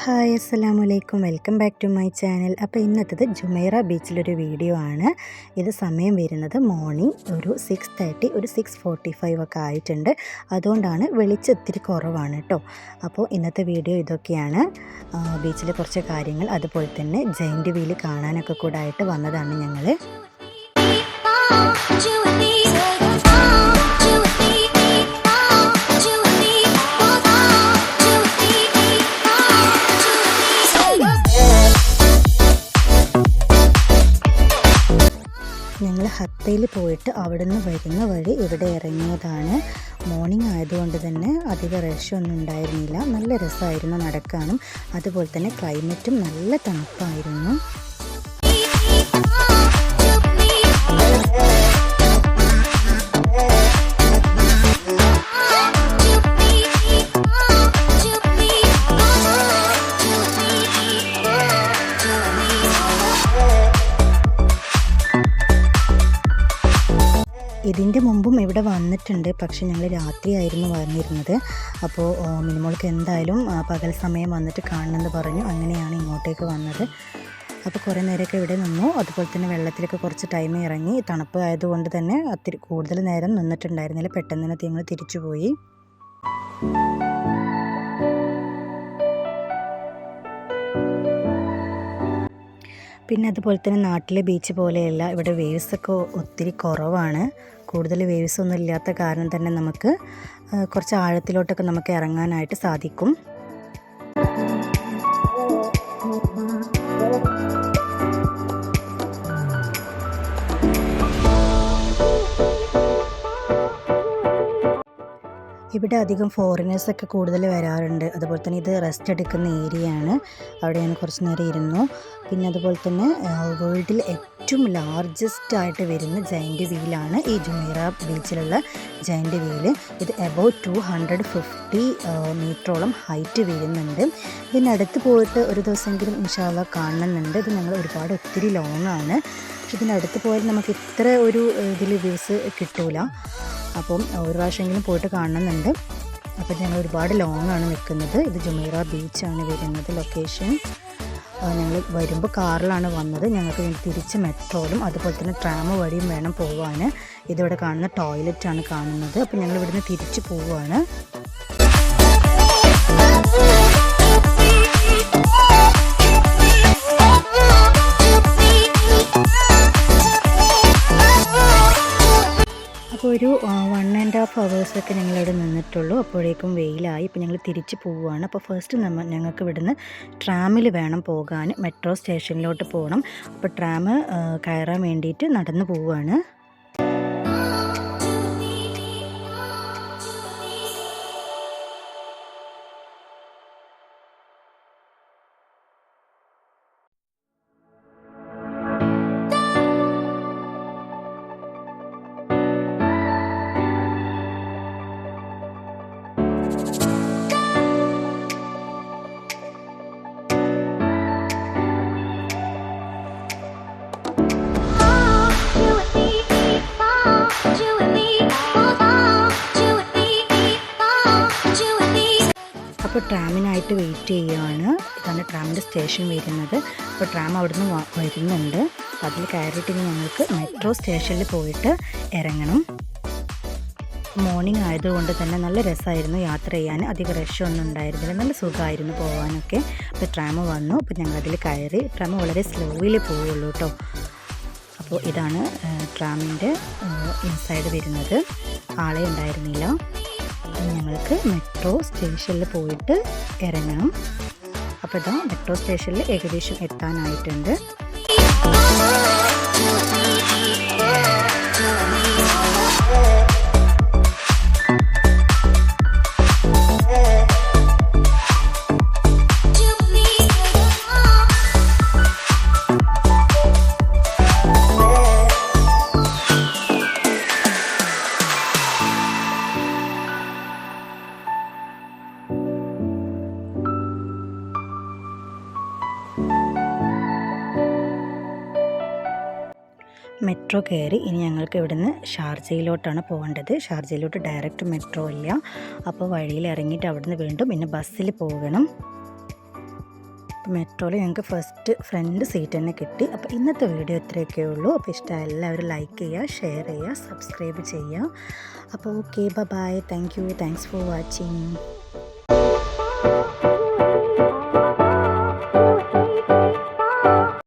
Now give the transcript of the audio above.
Hi അസ്സലാമു അലൈക്കും, welcome back to my channel. അപ്പോൾ ഇന്നത്തേത് ജുമൈറ ബീച്ചിലൊരു വീഡിയോ ആണ്. ഇത് സമയം വരുന്നത് മോർണിംഗ് ഒരു 6:30 ഒരു 6:45 ഒക്കെ ആയിട്ടുണ്ട്. അതുകൊണ്ടാണ് വെളിച്ചം ഇത്തിരി കുറവാണ് കേട്ടോ. അപ്പോൾ ഇന്നത്തെ വീഡിയോ ഇതൊക്കെയാണ്. ബീച്ചിലെ കുറച്ച് കാര്യങ്ങൾ, അതുപോലെ തന്നെ ജയൻറ്റ് വീൽ കാണാനൊക്കെ കൂടെ ആയിട്ട് വന്നതാണ് ഞങ്ങൾ. ഞങ്ങൾ ഹത്തയിൽ പോയിട്ട് അവിടെ നിന്ന് വരുന്ന വഴി ഇവിടെ ഇറങ്ങിയതാണ്. മോർണിംഗ് ആയതുകൊണ്ട് തന്നെ അധികം റഷൊന്നും ഉണ്ടായിരുന്നില്ല. നല്ല രസമായിരുന്നു നടക്കാനും, അതുപോലെ തന്നെ ക്ലൈമറ്റും നല്ല തണുപ്പായിരുന്നു. ഇതിൻ്റെ മുമ്പും ഇവിടെ വന്നിട്ടുണ്ട്, പക്ഷെ ഞങ്ങൾ രാത്രിയായിരുന്നു വന്നിരുന്നത്. അപ്പോൾ മിനിമോൾക്ക് എന്തായാലും പകൽ സമയം വന്നിട്ട് കാണണമെന്ന് പറഞ്ഞു. അങ്ങനെയാണ് ഇങ്ങോട്ടേക്ക് വന്നത്. അപ്പോൾ കുറേ നേരമൊക്കെ ഇവിടെ നിന്നു. അതുപോലെ തന്നെ വെള്ളത്തിലൊക്കെ കുറച്ച് ടൈം ഇറങ്ങി. തണുപ്പ് ആയതുകൊണ്ട് തന്നെ ഒത്തിരി കൂടുതൽ നേരം നിന്നിട്ടുണ്ടായിരുന്നില്ല. പെട്ടെന്ന് തന്നെ ഞങ്ങൾ തിരിച്ചു പോയി. പിന്നെ അതുപോലെ തന്നെ നാട്ടിലെ ബീച്ച് പോലെയല്ല, ഇവിടെ വേവ്സൊക്കെ ഒത്തിരി കുറവാണ്. കൂടുതൽ വേവ്സ് ഒന്നും ഇല്ലാത്ത കാരണം തന്നെ നമുക്ക് കുറച്ച് ആഴത്തിലോട്ടൊക്കെ നമുക്ക് ഇറങ്ങാനായിട്ട് സാധിക്കും. ഇവിടെ അധികം ഫോറിനേഴ്സൊക്കെ കൂടുതൽ വരാറുണ്ട്. അതുപോലെ തന്നെ ഇത് റെസ്റ്റ് എടുക്കുന്ന ഏരിയയാണ്. അവിടെ ഞാൻ കുറച്ച് നേരം ഇരുന്നു. പിന്നെ അതുപോലെ തന്നെ വേൾഡിൽ ഏറ്റവും ലാർജസ്റ്റ് ആയിട്ട് വരുന്ന ജയൻറ്റ് വീലാണ് ഈ ജുമൈറ ബീച്ചിലുള്ള ജയൻറ്റ് വീല്. ഇത് എബൌട്ട് 250 മീറ്ററോളം ഹൈറ്റ് വരുന്നുണ്ട്. ഇതിനടുത്ത് പോയിട്ട് ഒരു ദിവസമെങ്കിലും ഇൻഷാ അല്ലാഹ് കാണണമെന്നുണ്ട്. ഇത് ഞങ്ങൾ ഒത്തിരി ലോങ് ആണ്. പക്ഷെ ഇതിനടുത്ത് പോയാൽ നമുക്ക് ഇത്ര ഒരു ഇതിൽ വ്യൂസ് കിട്ടൂല. അപ്പം ഒരു പ്രാവശ്യമെങ്കിലും പോയിട്ട് കാണണമെന്നുണ്ട്. അപ്പോൾ ഞങ്ങൾ ഒരുപാട് ലോങ് ആണ് നിൽക്കുന്നത്. ഇത് ജുമൈറ ബീച്ചാണ് വരുന്നത് ലൊക്കേഷൻ. ഞങ്ങൾ വരുമ്പോൾ കാറിലാണ് വന്നത്. ഞങ്ങൾക്ക് തിരിച്ച് മെട്രോയിലും അതുപോലെ തന്നെ ട്രാം വഴിയും വേണം പോവാൻ. ഇതിവിടെ കാണുന്ന ടോയ്ലറ്റാണ് കാണുന്നത്. അപ്പോൾ ഞങ്ങൾ ഇവിടുന്ന് തിരിച്ച് പോവുകയാണ്. അപ്പോൾ ഒരു 1.5 hours ഞങ്ങളിവിടെ നിന്നിട്ടുള്ളൂ. അപ്പോഴേക്കും വെയിലായി. ഇപ്പോൾ ഞങ്ങൾ തിരിച്ച് പോവുകയാണ്. അപ്പോൾ ഫസ്റ്റ് ഞങ്ങൾക്ക് ഇവിടുന്ന് ട്രാമിൽ വേണം പോകാൻ. മെട്രോ സ്റ്റേഷനിലോട്ട് പോകണം. അപ്പോൾ ട്രാം കയറാൻ വേണ്ടിയിട്ട് നടന്നു പോവുകയാണ്. അപ്പോൾ ട്രാമിനായിട്ട് വെയിറ്റ് ചെയ്യുകയാണ്. ഇതാണ് ട്രാമിൻ്റെ സ്റ്റേഷൻ വരുന്നത്. അപ്പോൾ ട്രാം അവിടുന്ന് വരുന്നുണ്ട്. അതിൽ കയറിയിട്ട് ഞങ്ങൾക്ക് മെട്രോ സ്റ്റേഷനിൽ പോയിട്ട് ഇറങ്ങണം. മോർണിംഗ് ആയതുകൊണ്ട് തന്നെ നല്ല രസമായിരുന്നു യാത്ര ചെയ്യാൻ. അധികം റഷൊന്നും ഉണ്ടായിരുന്നില്ല. നല്ല സുഖമായിരുന്നു പോകാനൊക്കെ. അപ്പോൾ ട്രാം വന്നു. അപ്പോൾ ഞങ്ങളതിൽ കയറി. ട്രാം വളരെ സ്ലോയിൽ പോവുള്ളൂ കേട്ടോ. അപ്പോൾ ഇതാണ് ട്രാമിൻ്റെ ഇൻസൈഡ് വരുന്നത്. ആളെ ഉണ്ടായിരുന്നില്ല. ഞങ്ങൾക്ക് മെട്രോ സ്റ്റേഷനിൽ പോയിട്ട് ഇറങ്ങണം. അപ്പോൾ ഇതാ മെട്രോ സ്റ്റേഷനിൽ ഏകദേശം എത്താനായിട്ടുണ്ട്. മെട്രോ കയറി. ഇനി ഞങ്ങൾക്ക് ഇവിടുന്ന് ഷാർജയിലോട്ടാണ് പോകേണ്ടത്. ഷാർജയിലോട്ട് ഡയറക്റ്റ് മെട്രോ ഇല്ല. അപ്പോൾ വഴിയിൽ ഇറങ്ങിയിട്ട് അവിടുന്ന് വീണ്ടും പിന്നെ ബസ്സിൽ പോകണം. മെട്രോയിൽ ഞങ്ങൾക്ക് ഫസ്റ്റ് ഫ്രണ്ട് സീറ്റ് തന്നെ കിട്ടി. അപ്പോൾ ഇന്നത്തെ വീഡിയോ ഇത്രയൊക്കെ ഉള്ളൂ. അപ്പോൾ ഇഷ്ടമായ എല്ലാവരും ലൈക്ക് ചെയ്യുക, ഷെയർ ചെയ്യുക, സബ്സ്ക്രൈബ് ചെയ്യുക. അപ്പോൾ okay, bye, thank you, thanks for watching.